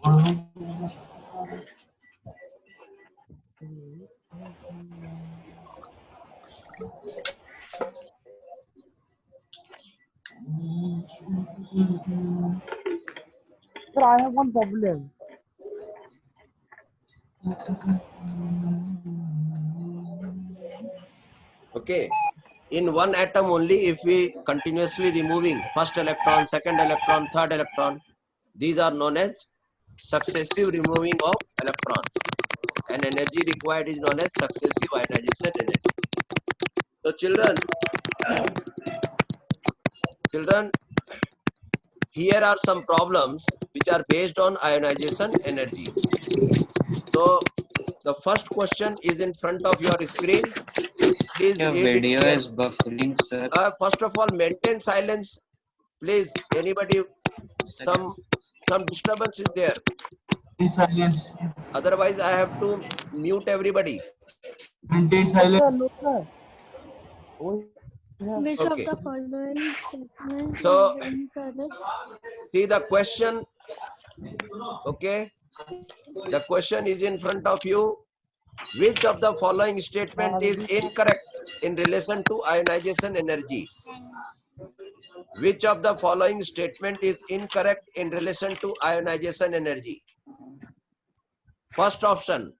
Sir, I have one problem. Okay. In one atom only, if we continuously removing first electron, second electron, third electron, these are known as successive removing of electron, and energy required is known as successive ionization energy. So children, here are some problems which are based on ionization energy. So the first question is in front of your screen. Please Your read it video here. is buffering, sir. First of all, maintain silence. Please, anybody, some disturbance is there. Silence. Otherwise, I have to mute everybody. Maintain silence. Which Okay. of the following statements So, is incorrect? see the question. Okay. The question is in front of you. Which of the following statement is incorrect in relation to ionization energy? Which of the following statement is incorrect in relation to ionization energy? First option,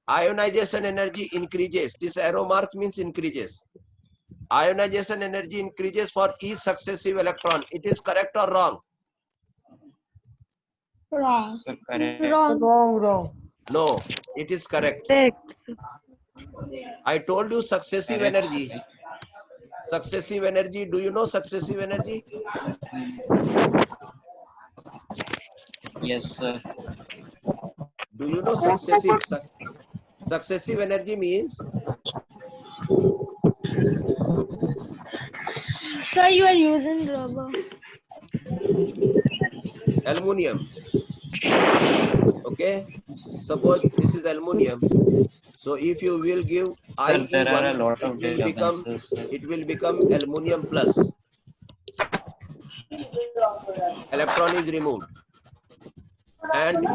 ionization energy increases. This arrow mark means increases. Ionization energy increases for each successive electron. It is correct or wrong? Wrong. Sir, correct. Wrong. No, it is correct. Correct. I told you successive Correct, energy. sir. Successive energy. Do you know successive energy? Yes, sir. Do you know successive? Successive energy means Sir, you are using rubber. aluminum. Okay. Suppose this is aluminum. So if you will give Sir, there are a IE1, lot of disturbances, sir. it will become aluminum plus. Electron is removed. And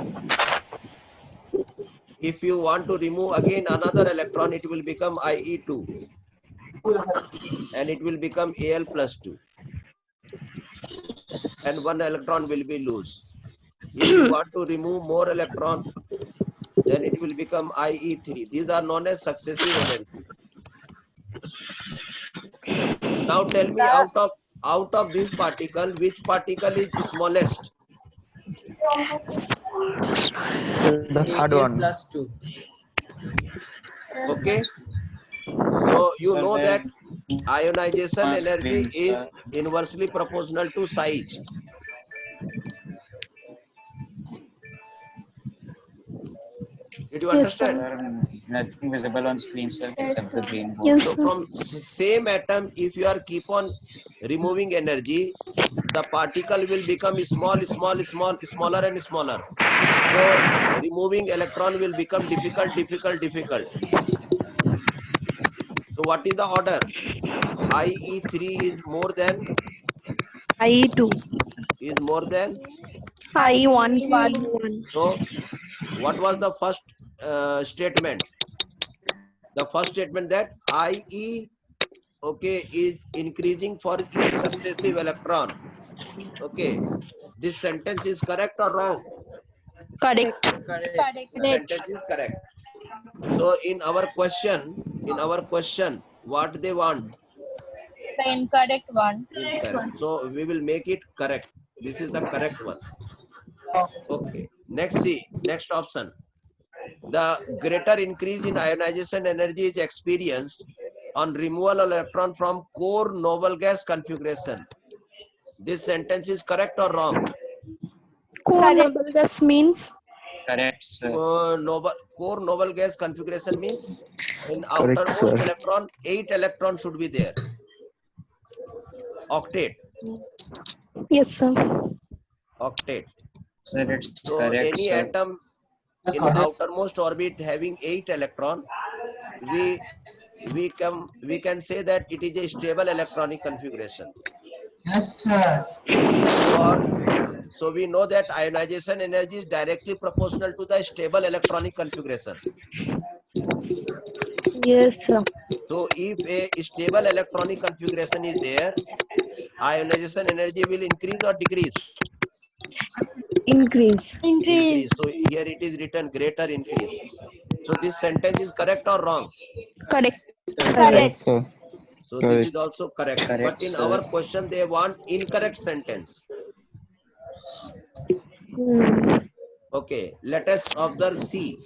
if you want to remove again another electron, it will become IE2. And it will become Al plus 2. And one electron will be loose. If you want to remove more electron, then it will become IE3. These are known as successive energy. Now tell me, out of this particle, which particle is smallest? The third one. Plus 2. Okay. So you Sir, know that there's ionization no energy screen, sir. is inversely proportional to size. Did you understand? Sir, nothing visible on screen, sir, except the green board. Yes, So sir. from same atom, if you are keep on removing energy, the particle will become smaller and smaller. So removing electron will become difficult. So what is the order? IE3 is more than IE2. IE1. So what was the first statement? The first statement that IE is increasing for each successive electron. Okay, this sentence is correct or wrong? Correct. The sentence is correct. So in our question, what they want? The incorrect one. Incorrect. So we will make it correct. This is the correct one. Okay. Next option. The greater increase in ionization energy is experienced on removal of electron from core noble gas configuration. This sentence is correct or wrong? Core noble gas means? Correct, sir. Core noble gas configuration means in Correct, outermost sir. electron, 8 electrons should be there. Octet. Yes, sir. Octet. Sir, it's So correct, any sir. atom in outermost orbit having 8 electron, we can say that it is a stable electronic configuration. Yes, sir. So we know that ionization energy is directly proportional to the stable electronic configuration. Yes, sir. So if a stable electronic configuration is there, ionization energy will increase or decrease? Increase. Increase. So here it is written greater increase. So this sentence is correct or wrong? Correct. Correct, sir. So this is also correct. Correct, But in sir. our question, they want incorrect sentence. Okay, let us observe C.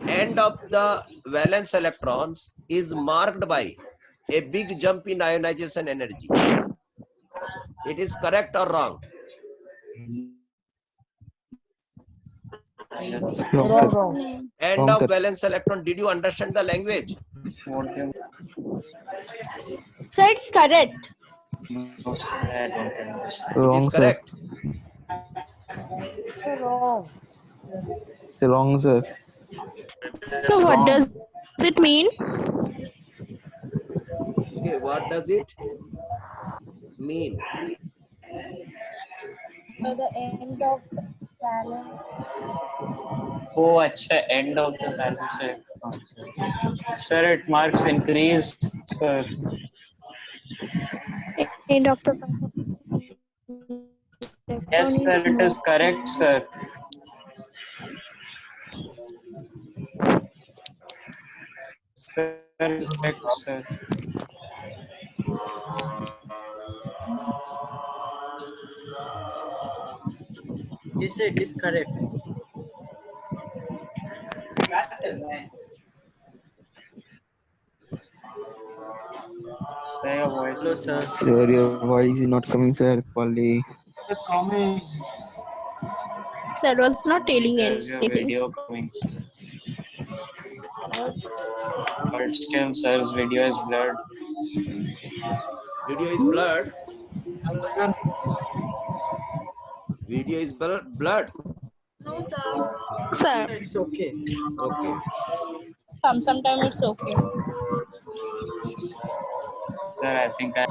End of the valence electrons is marked by a big jump in ionization energy. It is correct or wrong? Wrong, sir. Wrong. End Wrong, of sir. valence electron. Did you understand the language? So it's correct. No, sir, I don't understand. It is Wrong, sir. correct. Wrong. Wrong, sir. So what does it mean? Okay, what does it mean? So the end of balance. Oh, अच्छा, end of the balance electron, sir. Sir, it marks increase, sir. End of the Yes, sir, it is correct, sir. Sir, it is correct, sir. Yes, it is correct. Sir, your voice Hello, is sir. not Sir, your voice is not coming, sir. Polly. It's coming. Sir was not telling There's your anything. video coming, sir. But still, sir's video is blurred. Video is blurred. Video is blurred. No, sir. Sir, It's okay. Okay. Sometimes it's okay. Sir, I think I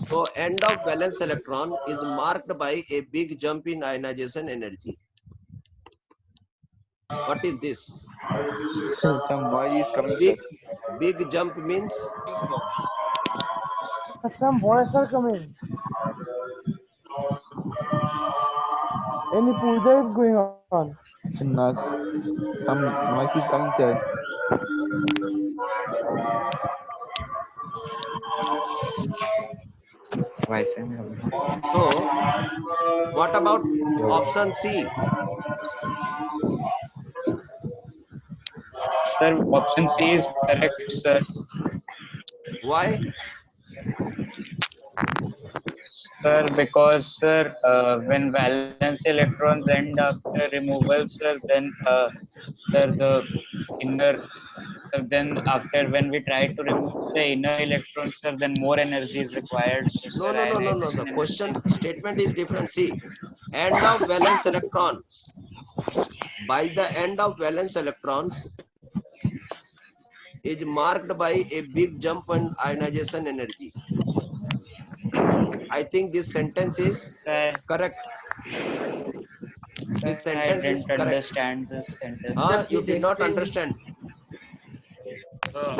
So end of valence electron is marked by a big jump in ionization energy. What is this? Sir, some noise is coming, sir. Big jump means Some boys are coming. Any puja is going on. Nas, some noise is coming, sir. Wi-Fi में होगा. so. What about option C? Sir, option C is correct, sir. Why? Sir, because sir, when valence electrons end after removal, sir, then sir, the inner, then after when we try to remove the inner electrons, sir, then more energy is required. So, No. sir, The ionization question energy. statement is different. See, end of valence electrons. By the end of valence electrons is marked by a big jump in ionization energy. I think this sentence is correct. This I sentence is didn't correct. understand this sentence. Ah, Sir, you please did not explain this. understand.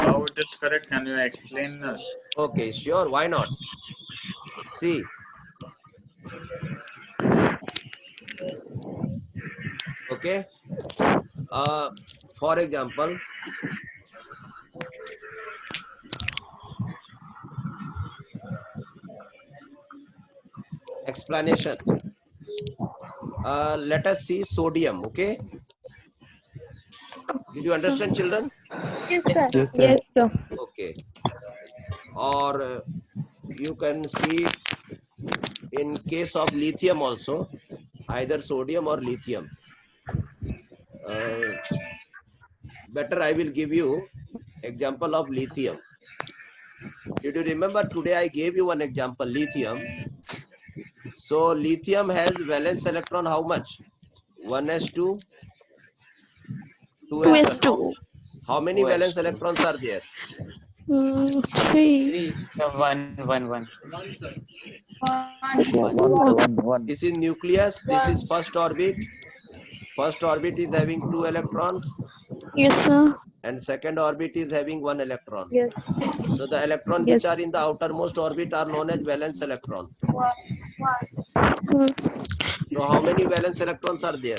How it is correct? Can you explain us? Okay, sure. Why not? See. Okay. For example, explanation. Let us see sodium. Okay. Did you understand, children? Yes, Yes, sir. sir. Yes, sir. sir. Okay. Or you can see in case of lithium also, either sodium or lithium. Better I will give you example of lithium. Did you remember today I gave you one example, lithium. So lithium has valence electron how much? 1s2, 2s1. 2s2. How many 2s2. valence electrons are there? Three. 3. The one. 1, sir. One. This is nucleus. This is first orbit. First orbit is having 2 electrons Yes, sir. and second orbit is having 1 electron. Yes. So the electron which are in the outermost orbit are known as valence electron. Hmm. So how many valence electrons are there?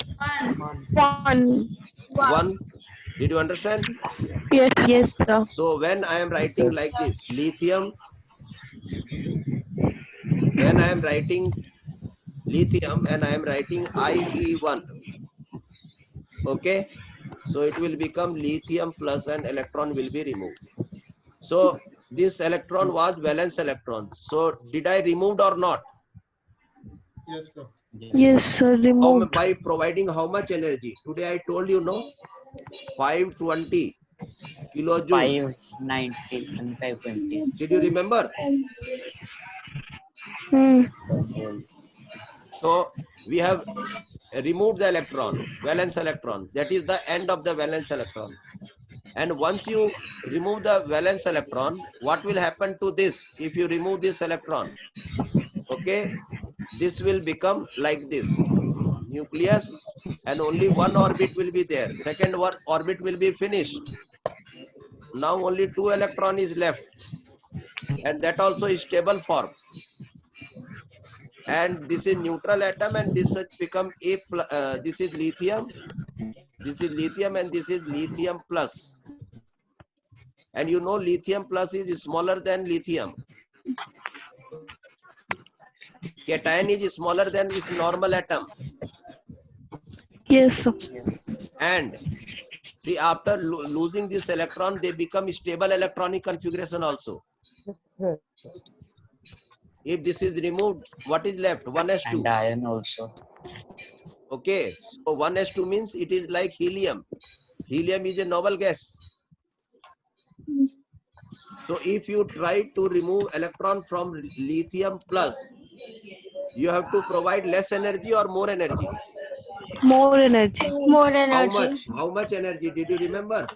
1. One. 1. Did you understand? Yes. Yes, sir. So when I am writing like this, lithium, when I am writing lithium and I am writing IE1, okay? So it will become lithium plus an electron will be removed. So this electron was valence electron. So did I removed or not? Yes, sir. Removed. By providing how much energy? Today I told you, no? 520 kilojoule. 590 and 520. Did you remember? Hmm. So we have removed the electron, valence electron. That is the end of the valence electron. And once you remove the valence electron, what will happen to this? If you remove this electron, okay, this will become like this, nucleus, and only one orbit will be there. Second one orbit will be finished. Now only 2 electron is left, and that also is stable form. And this is neutral atom, and this has become this is lithium, and this is lithium plus. And you know lithium plus is smaller than lithium. Cation is smaller than its normal atom. Yes, sir. And see, after losing this electron, they become stable electronic configuration also. Yes. If this is removed, what is left? 1s2. And iron also. Okay, so 1s2 means it is like helium. Helium is a noble gas. So if you try to remove electron from lithium plus, you have to provide less energy or more energy. More energy. More How energy. much? How much energy? Did you remember?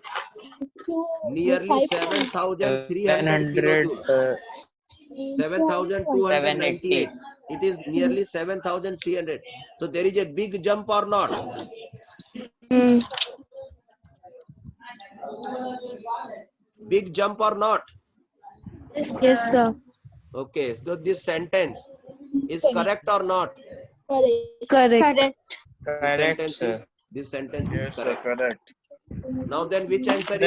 Nearly 7,300 kilojoule. 7,298. It is nearly 7,300. So there is a big jump or not? Hmm. Big jump or not? Yes, Yes, sir. Okay, so this sentence is correct or not? Correct. Correct. Correct, sir. This sentence Yes, is sir, correct. correct. Now then, which answer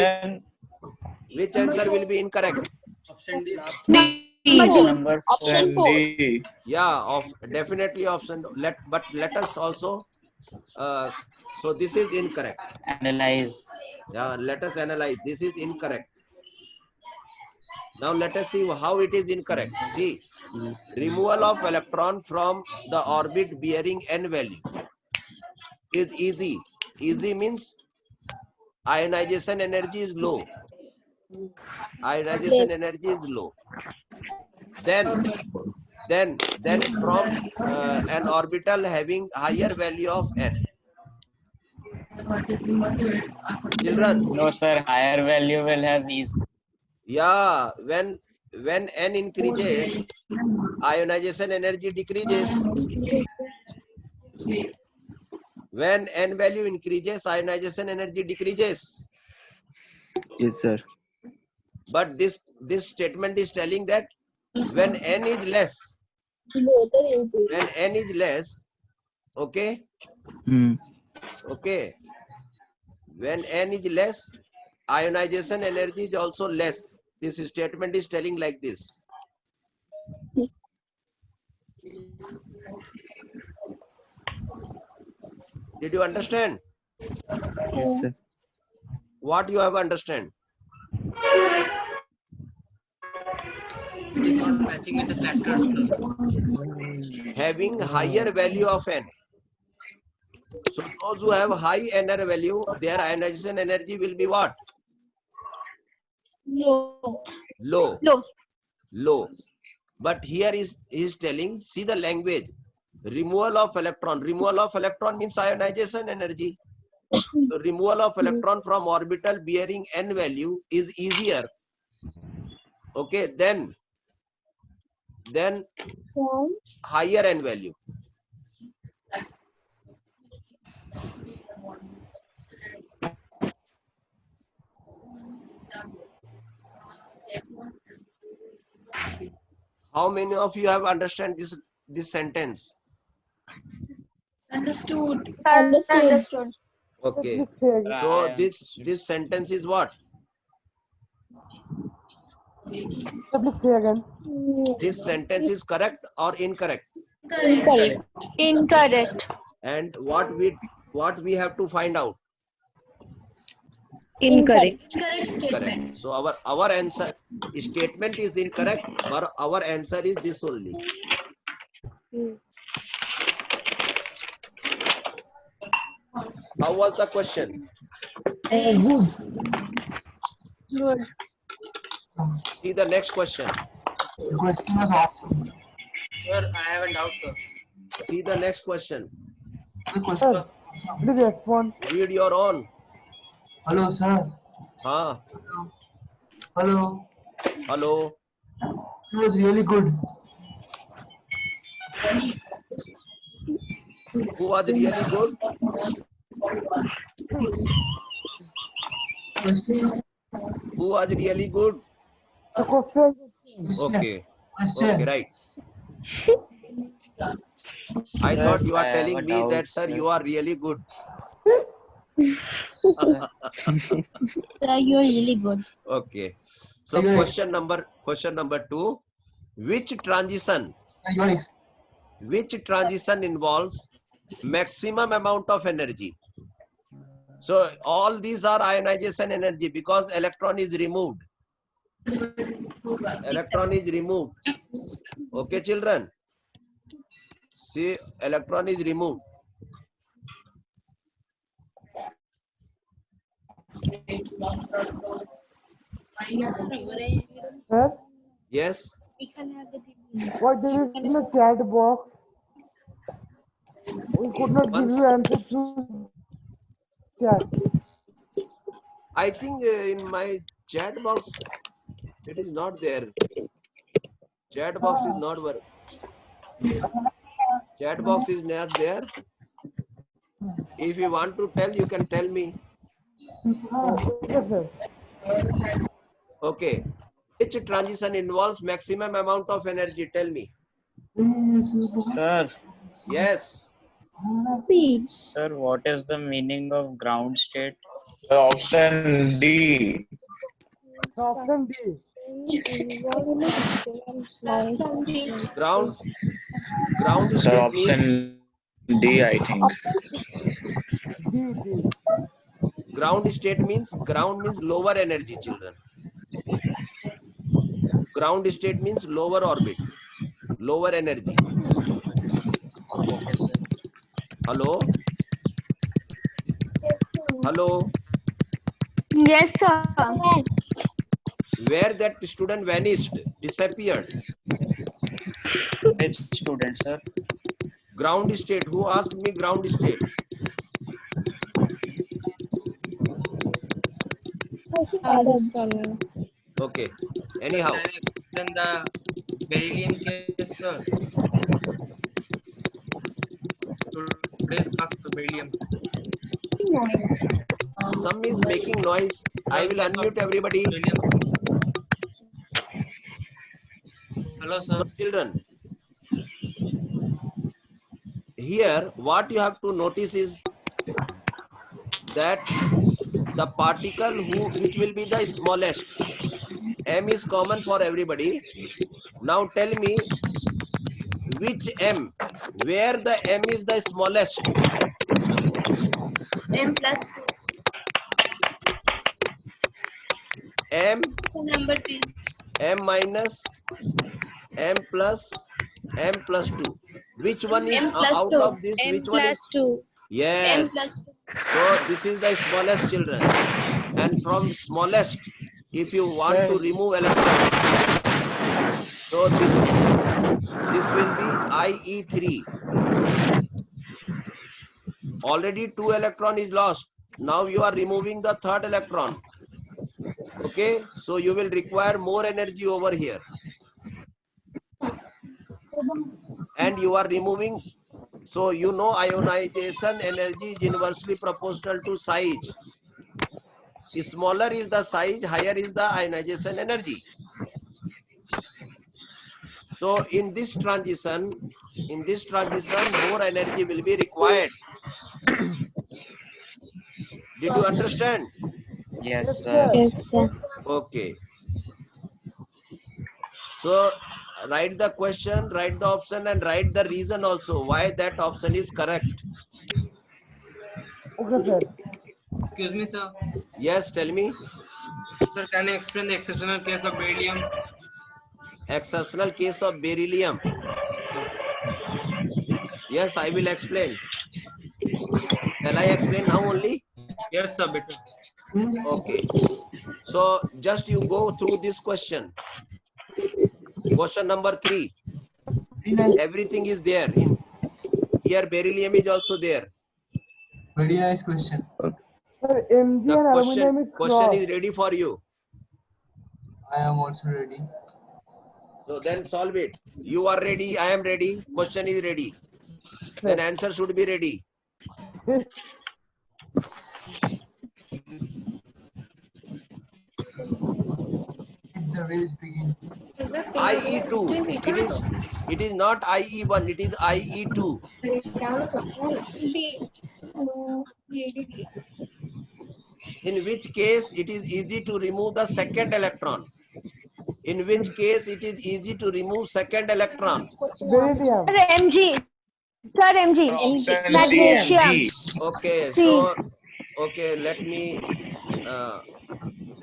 will be incorrect? Option D. Last D. Number 4. Option D. Yeah, definitely option. But let us also. So this is incorrect. Analyze. Yeah, let us analyze. This is incorrect. Now let us see how it is incorrect. See, removal of electron from the orbit bearing n value is easy. Easy means ionization energy is low. Ionization energy is low. Then from an orbital having higher value of n. Children, No, sir. Higher value will have ease. yeah, when n increases, ionization energy decreases. When n value increases, ionization energy decreases. Yes, sir. But this statement is telling that when n is less, okay, okay, when n is less, ionization energy is also less. This statement is telling like this. Did you understand? Yes, sir. What you have understand? It is not matching with the factors, sir. Having higher value of n. So those who have high NR value, their ionization energy will be what? Low. But here is telling, see the language. Removal of electron. Removal of electron means ionization energy. So removal of electron from orbital bearing n value is easier Okay, then higher n value. How many of you have understand this sentence? Understood. Okay. Please say again. So I this sentence is what? Sir, please say again. This sentence is correct or incorrect? Incorrect. Incorrect. And what we have to find out? Incorrect. Correct. So our answer statement is incorrect, but our answer is this only. How was the question? Good. See the next question. The question was awesome. Sir, I have a doubt, sir. See the next question. Sir, please respond. Read your own. Hello, sir. Huh? Hello. Hello. It was really good. Who was really good? Question. Who was really good? The question. Okay. Okay, right. I Sir, thought you I are have telling a me doubt, that, sir, you are really good. Sir. Sir, you're really good. Okay. So Okay. question number 2. Which transition involves maximum amount of energy? So all these are ionization energy because electron is removed. Electron is removed. Okay, children. See, electron is removed. Sir, Yes. what there is in the chat box? We could not give Once you answer through chat. I think in my chat box it is not there. Chat box is not work. Chat box is not there. If you want to tell, you can tell me. Okay, sir. Okay. Which transition involves maximum amount of energy? Tell me. Sir, Yes. sir, what is the meaning of ground state? Option D. The option D. Ground Sir, state means option D, I think. D. ground means lower energy, children. Ground state means lower orbit, lower energy. Okay, sir. Hello? Hello? Yes, sir. Where that student vanished, disappeared. Which student, sir? Ground state. Who asked me ground state? Okay. Anyhow, Can I explain the beryllium case, sir? Today's class, beryllium. some is making noise. I will Case of unmute everybody. beryllium. Hello, sir. So, children, here what you have to notice is that the particle which will be the smallest. M is common for everybody. Now tell me which M, where the M is the smallest. M plus 2. M, Number 3. M minus, M plus, M plus 2. Which one is M plus out 2. of this? M Which one is? plus 2. Yes. M plus 2. So this is the smallest, children. And from smallest, if you want to remove electron, so this will be IE3. Already 2 electron is lost. Now you are removing the third electron. Okay, so you will require more energy over here. And you are removing, so you know ionization energy is inversely proportional to size. Smaller is the size, higher is the ionization energy. So in this transition, more energy will be required. Did you understand? Yes, sir. Yes, sir. Okay. So write the question, write the option, and write the reason also why that option is correct. Okay, sir. Excuse me, sir. Yes, tell me. Sir, can you explain the exceptional case of beryllium? Exceptional case of beryllium. Yes, I will explain. Shall I explain now only? Yes, sir. Better. Okay. So just you go through this question. Question number 3. Everything is there. In here, beryllium is also there. Very nice question. Sir, Mg The and aluminum is question cross. is ready for you. I am also ready. So then solve it. You are ready. I am ready. Question is ready. Then answer should be ready. The race begin. IE2. It is not IE1. It is IE2. In which case it is easy to remove the second electron. In which case it is easy to remove second electron. Beryllium. Sir, Mg. Sir, Mg. Option C, Magnesium. G. Okay, C. so okay, let me.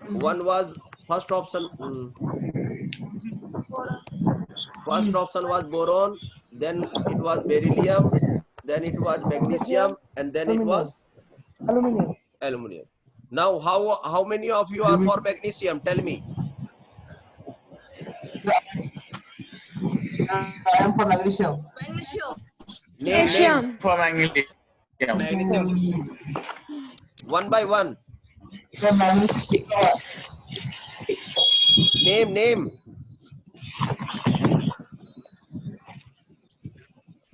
One was first option. First option was boron. Then it was beryllium. Then it was magnesium, and then it was Aluminum. aluminum. Now, how many of you are for magnesium? Tell me. I am for magnesium. Name. For magnesium. Magnesium. One by one. Sir, magnesium. Name.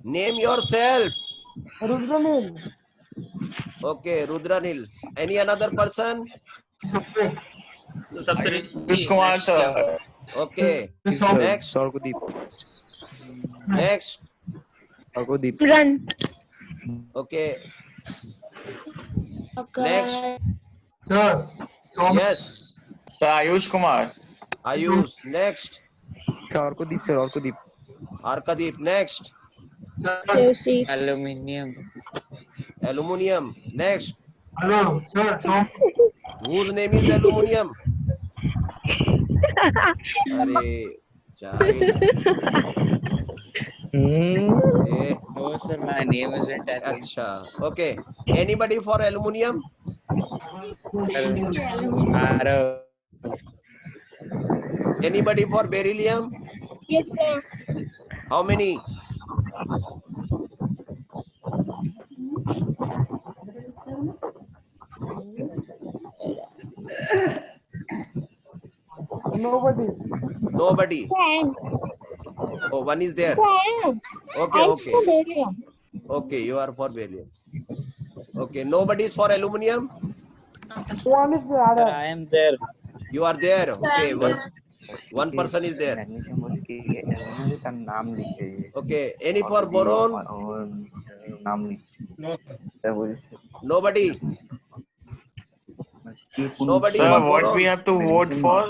Name yourself. Rudranil. Okay, Rudranil. Any another person? So Ayush Kumar, sir. Okay. Sir, Next. Sarkodeep. Next. Sarkodeep. Run. Okay. Next. Sir. Yes. Sir, Ayush Kumar. Ayush. Next. Sarkodeep, sir, Sarkodeep. Arkadeep. Next. Seriously. Aluminium. Aluminium. Next. Hello, sir. Whose name is aluminium? Arey, child. Eh, No, sir, my name isn't Aluminium. Acha. Okay. Anybody for aluminium? Arav. Anybody for beryllium? Yes, sir. How many? Nobody. Nobody. Oh, one is there. Okay. Okay, you are for beryllium. Okay, nobody is for aluminium. One is the Sir, other. I am there. You are there. Okay, one person is there. Magnesium बोल के aluminium का नाम लीजिए Okay, any for boron? और नाम लीजिए No. Sir वो इससे Nobody. Nobody Sir, for what boron. we have to vote for?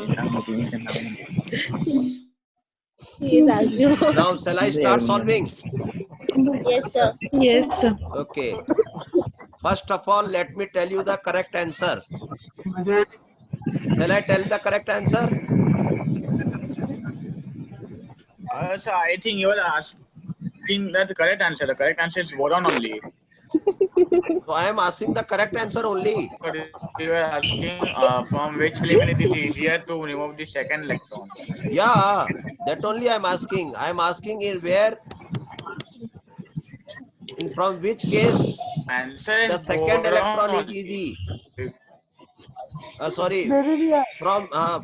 He is asking. Now, shall I start solving? Yes, sir. Yes, sir. Okay. First of all, let me tell you the correct answer. Shall I tell the correct answer? Sir, I think you are asking that the correct answer. The correct answer is boron only. So I am asking the correct answer only. But you are asking from which element it is easier to remove the second electron. Yeah, that only I am asking. I am asking in where, from which case Answer the is second boron electron is only. easy. Sorry, Beryllium.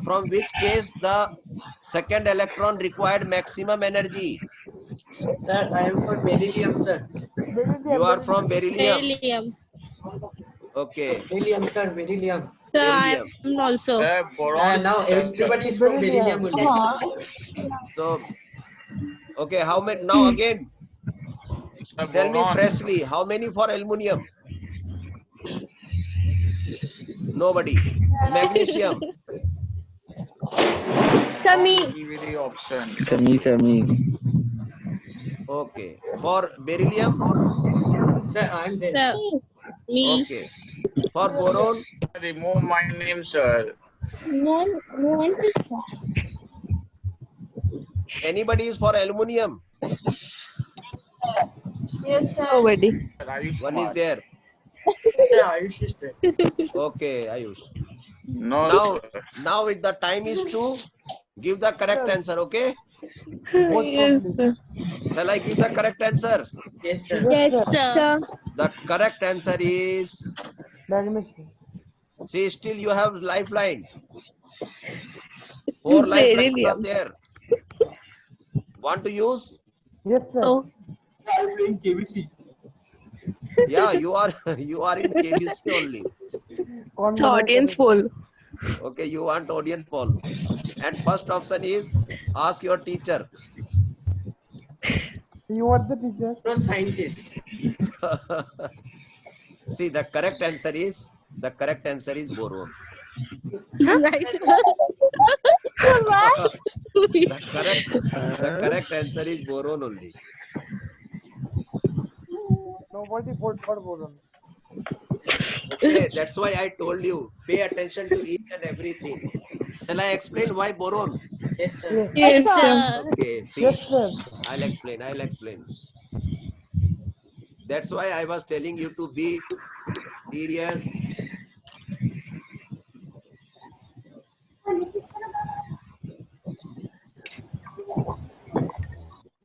from which case the second electron required maximum energy? Sir, I am for beryllium, sir. Beryllium. You are from beryllium. Beryllium. Okay, Beryllium, sir, beryllium. Sir, I beryllium. am also. Sir, boron. Now everybody is from beryllium only. So, okay, how many now again? Sir, Tell me boron. freshly, how many for aluminium? Nobody. Magnesium. Sir, me. Give me the option. Sir, me. Okay. For beryllium? Sir, I am there. Sir, me. Okay. For boron? Remove my name, sir. Anybody is for aluminium? Nobody. Sir, Ayush One is Kumar. there. Sir, Ayush is there. Okay, Ayush. No, Now, sir. now if the time is to give the correct answer, okay? Yes, sir. Shall I give the correct answer? Yes, sir. Yes, Sir. sir. The correct answer is, Magnesium. see, still you have lifeline. 4 lifelines are Beryllium. there. Want to use? Yes, sir. Oh, I am playing KBC. Yeah, you are you are in KBC only. The audience poll. Okay, you want audience poll. And first option is ask your teacher. You are the teacher. No scientist. See, the correct answer is boron. right. The correct answer is boron only. Nobody vote for boron. Okay, that's why I told you pay attention to each and everything. Shall I explain why boron? Yes, sir. Yes, sir. Sir. Okay, see, Yes, sir. I'll explain. That's why I was telling you to be serious.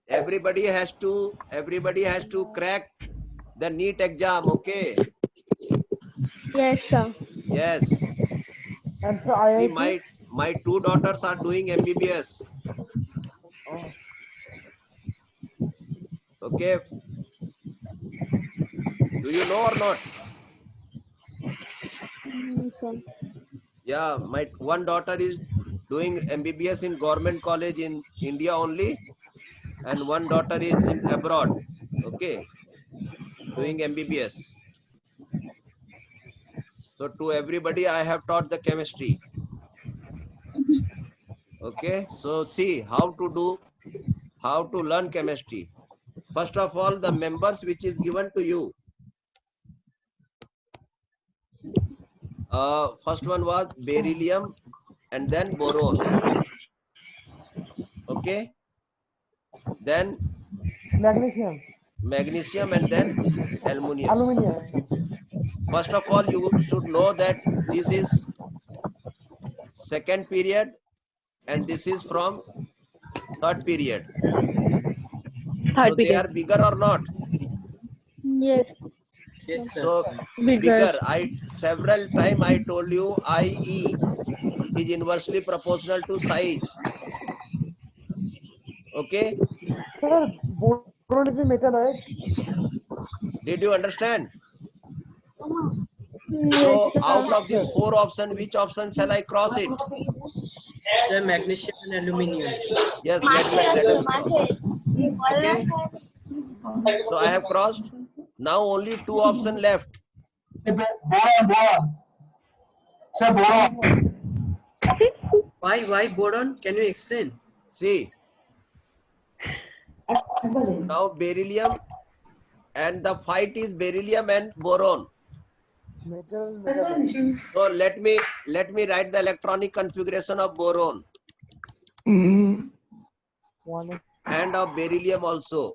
Everybody has to crack the NEET exam, okay? Yes, sir. Yes. And for See, IIT? my 2 daughters are doing MBBS. Okay. Do you know or not? Yeah, my one daughter is doing MBBS in government college in India only, and one daughter is in abroad. Okay, doing MBBS. So to everybody, I have taught the chemistry. Okay, so see how to learn chemistry. First of all, the members which is given to you. First one was beryllium and then boron. Okay. Then magnesium and then aluminium. First of all, you should know that this is second period and this is from third period. So they are bigger or not? Yes. Yes, sir. So bigger. Several times I told you IE is inversely proportional to size. Okay. Sir, boron is a metal, right? Did you understand? Yes, So sir. out of these 4 options, which option shall I cross it? Sir, magnesium and aluminium. Yes, let us cross. Okay. So I have crossed. Now only 2 options left. Boron. Sir, boron. Why boron? Can you explain? See. Now beryllium, and the fight is beryllium and boron. So let me write the electronic configuration of boron and of beryllium also.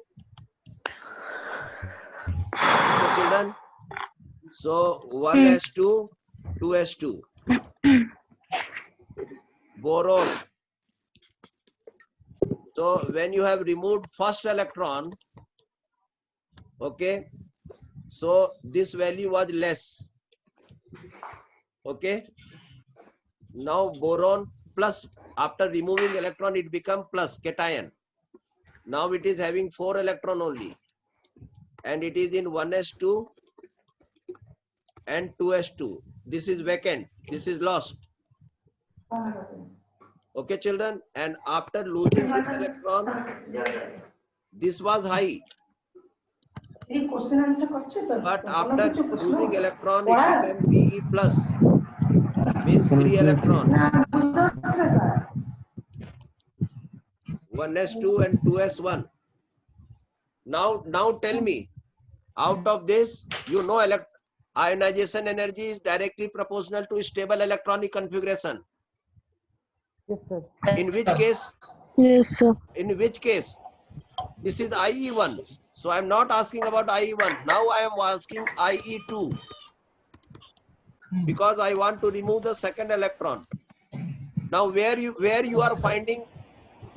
Okay, children. So 1s2, 2s2. Boron. So when you have removed first electron, okay, so this value was less. Okay, Now boron plus, after removing electron, it become plus cation. Now it is having 4 electron only, and it is in 1s2 and 2s2. This is vacant. This is lost. Okay, children. And after losing this electron, this was high. But after losing electron, it became Be plus, means 3 electron. 1s2 and 2s1. Now tell me, out of this, you know, ionization energy is directly proportional to stable electronic configuration. Yes, sir. In which case? Yes, sir. In which case? This is IE1. So I am not asking about IE1. Now I am asking IE2. Because I want to remove the second electron. Now where you are finding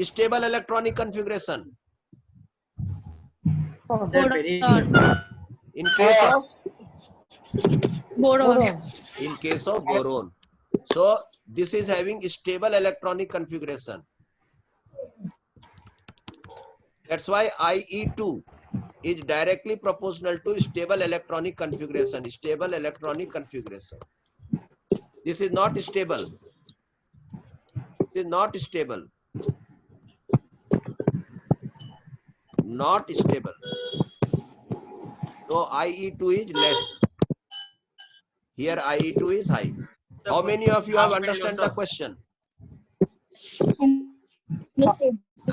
stable electronic configuration? Sir, very In case of? Boron. In case of boron. So this is having stable electronic configuration. That's why IE2 is directly proportional to stable electronic configuration. Stable electronic configuration. This is not stable. It is not stable. Not stable. So IE2 is less. Here IE2 is high. Sir, How many of you have half minute understand also. the question?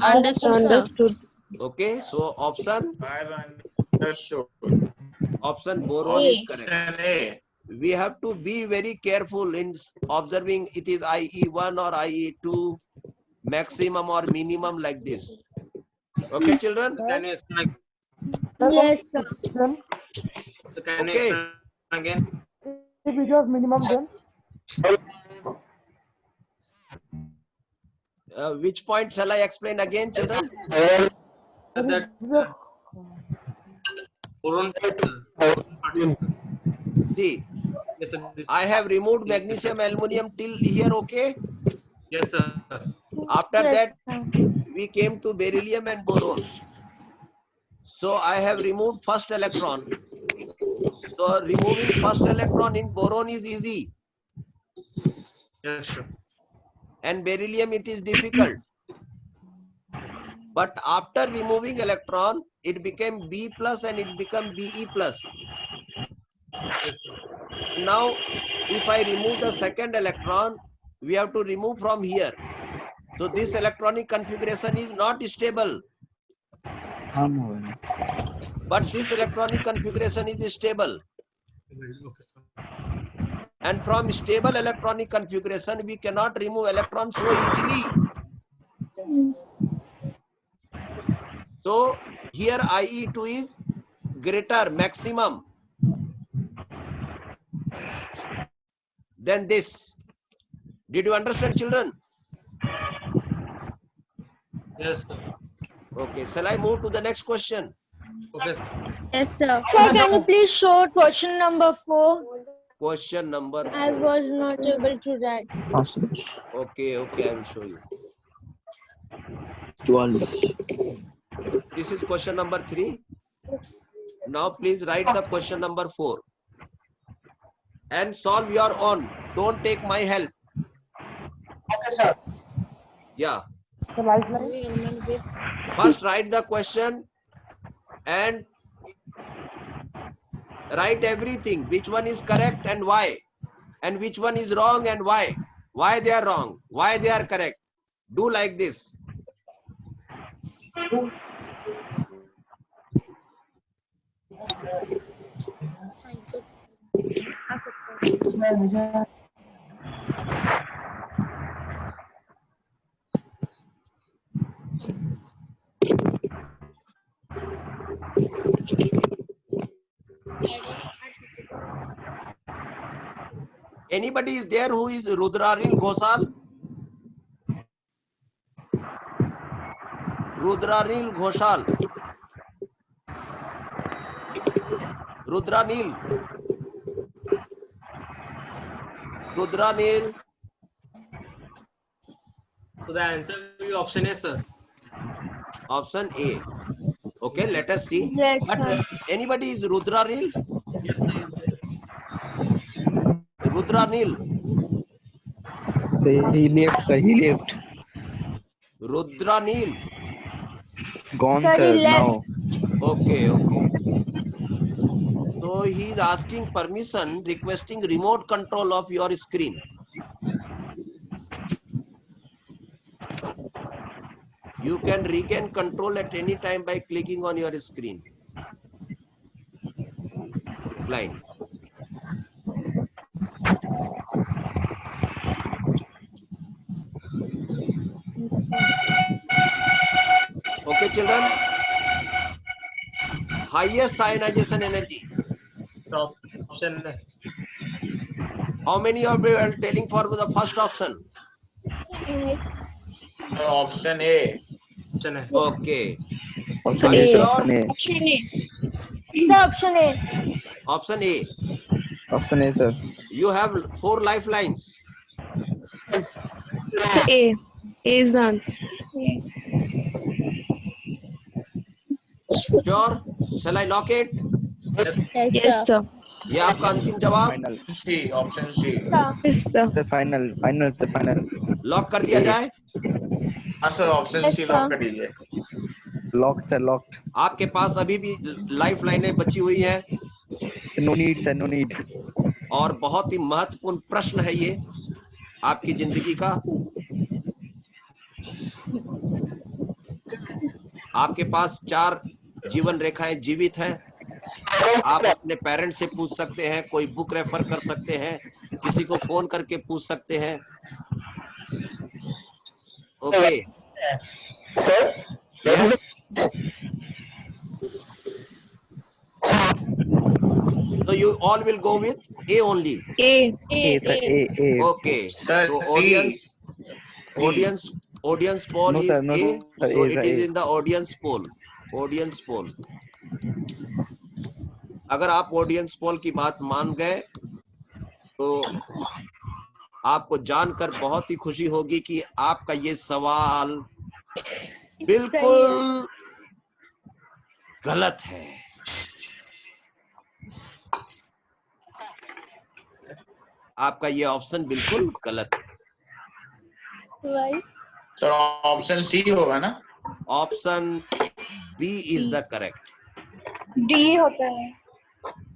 Understood, sir. Okay, so option I have understood. boron is correct. Option A. We have to be very careful in observing it is IE1 or IE2, maximum or minimum, like this. Okay, children? Can you explain? Yes, sir. Then So can you Okay. explain again? if it was minimum, then Which point shall I explain again, children? Sir, there that is the boron. See, Yes, sir. I have removed magnesium, aluminum till here, okay? Yes, sir. After Yes, that, sir. we came to beryllium and boron. So I have removed first electron. So removing first electron in boron is easy, Yes, sir. and beryllium it is difficult. But after removing electron, it became B plus and it became Be plus. Yes, sir. Now, if I remove the second electron, we have to remove from here. So this electronic configuration is not stable. But this electronic configuration is stable. Okay, sir. And from stable electronic configuration, we cannot remove electrons so easily. So here IE2 is greater, maximum than this. Did you understand, children? Yes, sir. Okay, shall I move to the next question? Okay, sir. Yes, sir. Sir, can you please show question number 4? Question number I 4. was not able to write. Okay, I will show you. 12. This is question number 3. Now please write the question number 4 and solve your own. Don't take my help. Okay, sir. Yeah. the lifeline. First write the question and write everything. Which one is correct and why? And which one is wrong and why? Why they are wrong? Why they are correct? Do like this. Anybody is there who is Rudraril Ghoshal? Rudraril Ghoshal. Rudranil. Rudranil. So the answer will be option A, sir. Option A. Okay, let us see. Yes, But sir. anybody is Rudra Nil? Yes, sir. Is there. Rudra Nil. So he left, sir. He left. Rudra Nil. Gone, Sir, sir. he left. Now. Okay, okay. So he is asking permission, requesting remote control of your screen. You can regain control at any time by clicking on your screen. Line. Okay, children. Highest ionization energy. The option A. How many of you are telling for the first option? Option A. Option A. Okay. Option Are you A, sir. sure? Option A. Option A. Sir, option A. Option A. Option A, sir. You have 4 lifelines. A. A is the answer. Sure? Shall I lock it? Yes, Yes, sir. sir. ये आपका अंतिम जवाब Final. C. Option C. Sir. Yes, sir. Sir, final. Final, sir. Final. Lock कर दिया जाए. हाँ sir option Yes, सी sir. Lock कर दीजिए. Locked, sir. Locked. आपके पास अभी भी लाइफ लाइनें बची हुई हैं Sir, no need, sir. No need. और बहुत ही महत्वपूर्ण प्रश्न है ये आपकी जिंदगी का. आपके पास 4 जीवन रेखाएं जीवित हैं. आप अपने पेरेंट्स से पूछ सकते हैं, कोई बुक रेफर कर सकते हैं, किसी को फोन करके पूछ सकते हैं. Okay. Sir? Yes. So you all will go with A only. A. A, sir. A. Okay. Sir, So C. audience poll No, is sir. No, A. no, sir. So A, it sir. is A. in the audience poll. Audience poll. अगर आप audience poll की बात मान गए तो आपको जानकर बहुत ही खुशी होगी कि आपका ये सवाल बिल्कुल गलत है. आपका ये ऑप्शन बिल्कुल गलत है. Why? सर ऑप्शन सी होगा ना. Option B is the correct. D होता है.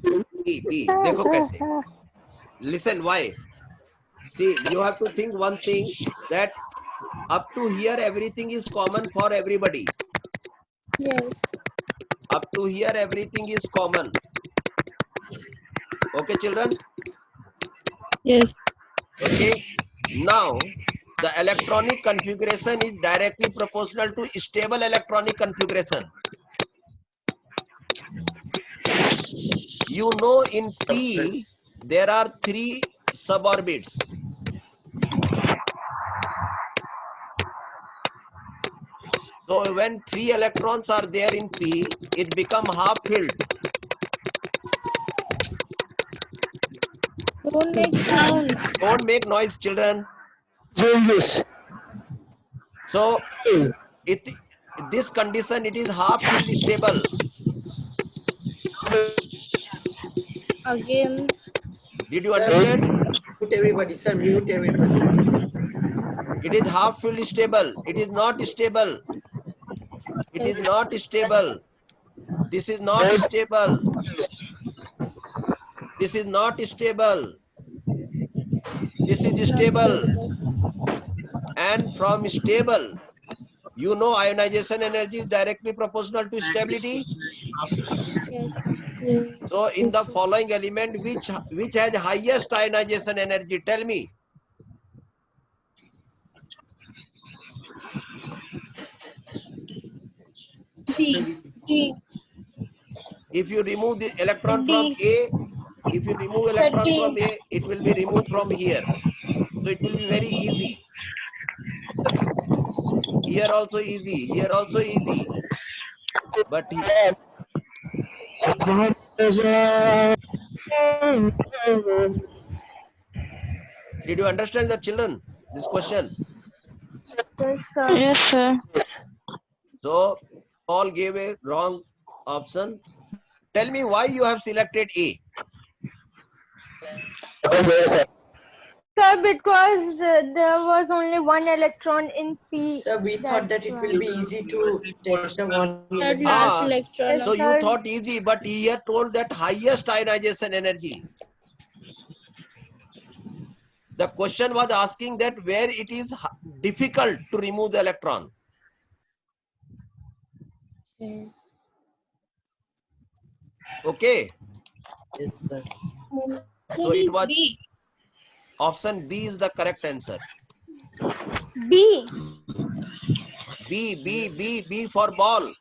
बी देखो कैसे. Listen, why? See, you have to think one thing, that up to here everything is common for everybody. Yes. Up to here everything is common. Okay, children? Yes. Okay. Now, the electronic configuration is directly proportional to stable electronic configuration. You know, in P, there are 3 suborbits. So when 3 electrons are there in P, it becomes half filled. Don't make sound. Don't make noise, children. Yes. So this condition, it is half filled stable. Again. Did you understand? Mute everybody, sir. Mute everybody. It is half filled stable. It is not stable. It is not stable. This is not stable. This is not stable. This is stable. And from stable, you know, ionization energy is directly proportional to stability. Yes. So in the following element, which has highest ionization energy? Tell me. D. If you remove the electron from A, if you remove electron from A, it will be removed from here. So it will be very easy. Here also easy. Here also easy. But here, did you understand the children? This question. Yes, sir. Yes, sir. So Paul gave a wrong option. Tell me why you have selected A. Sir, because there was only one electron in P. Sir, we thought that That's it why. will be easy to take the one That electron. last Ah, electron. so you thought easy, but he here told that highest ionization energy. The question was asking that where it is difficult to remove the electron. Okay. Okay. Yes, sir. So it was option B is the correct answer. B. B for ball.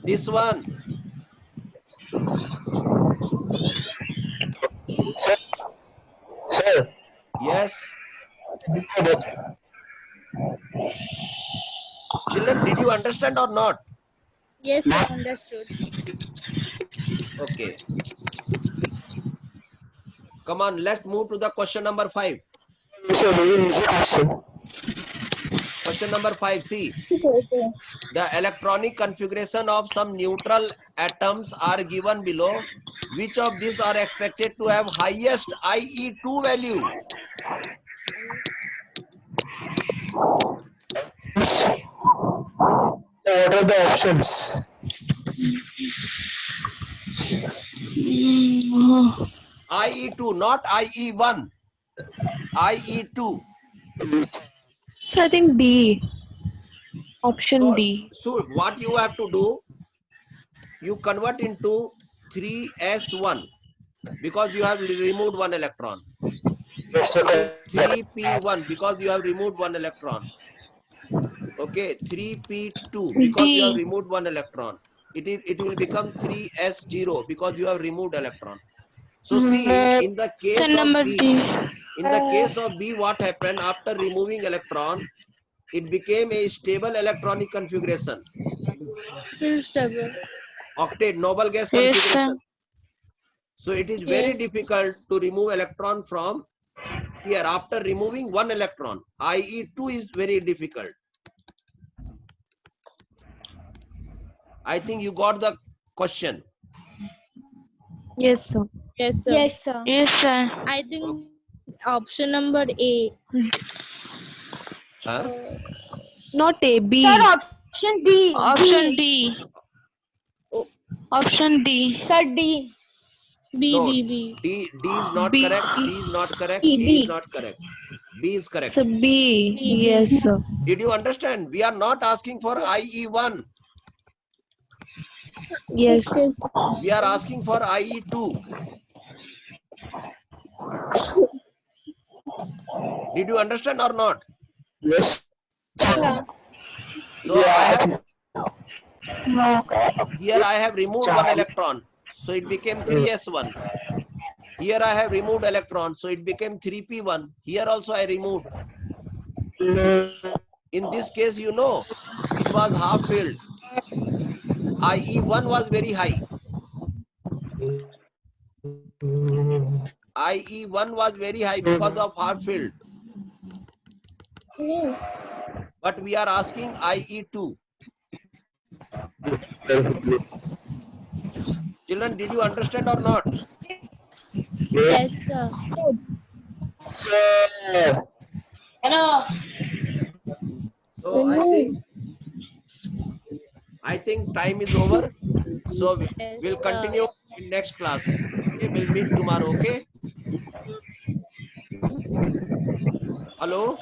This one. Sir, Yes. Children, did you understand or not? Yes, sir, understood. Okay. Come on, let's move to the question number 5. Question number 5, see. The electronic configuration of some neutral atoms are given below. Which of these are expected to have highest IE2 value? what are the options? IE2, not IE1. IE2. So I think B. Option So, B. so what you have to do, you convert into 3s1 because you have removed one electron. It is 3p1 because you have removed one electron. Okay, 3p2 because you have D. removed one electron. It will become 3s0 because you have removed electron. So see, in the case Then of number B, D. in the case of B, what happened after removing electron? It became a stable electronic configuration. Still stable. Octet, noble gas Yes, configuration. sir. So it is very Yes. difficult to remove electron from here after removing one electron. IE2 is very difficult. I think you got the question. Yes, sir. Yes, sir. Yes, sir. Yes, sir. I think option number A. Huh? Not A. B. Sir, option D. Option D. D. Oh. Option D. Sir, D. B, No, B, B. D is not B. correct, C is not correct, D is not correct. B is correct. So B. B. Yes, sir. Did you understand? We are not asking for IE1. Yes. We are asking for IE2. Did you understand or not? Yes. So here I have removed one electron. So it became 3s1. Here I have removed electron. So it became 3p1. Here also I removed. In this case, you know, it was half filled. IE1 was very high. IE1 was very high because of half filled. But we are asking IE2. Children, did you understand or not? Yes, sir. Sir. So I think time is over. So Yes, we'll sir. continue in next class. Okay, we'll meet tomorrow. Okay. Hello.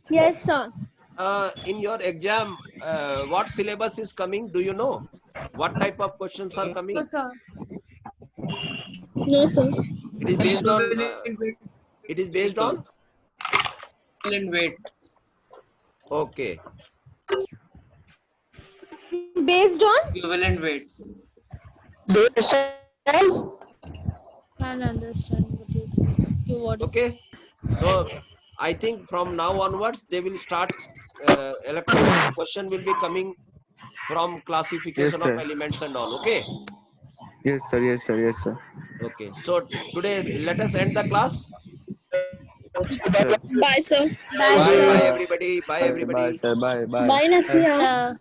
Yes, sir. In your exam, what syllabus is coming? Do you know? What type of questions are coming? No, sir. No, sir. It is based on. It is based on. And weight. Okay. Based on? Equivalent weights. Can't understand what you said. What is Okay. So I think from now onwards they will start. Electronic question will be coming from classification Yes, of sir. elements and all. Okay. Yes, sir. Yes, sir. Yes, sir. Okay. So today let us end the class. Bye, sir. Bye, sir. bye everybody. Bye Bye, everybody. sir. Bye. Bye. Bye, Nasiha. Uh,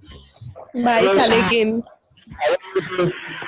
Bye, Khalikim. Have a good day.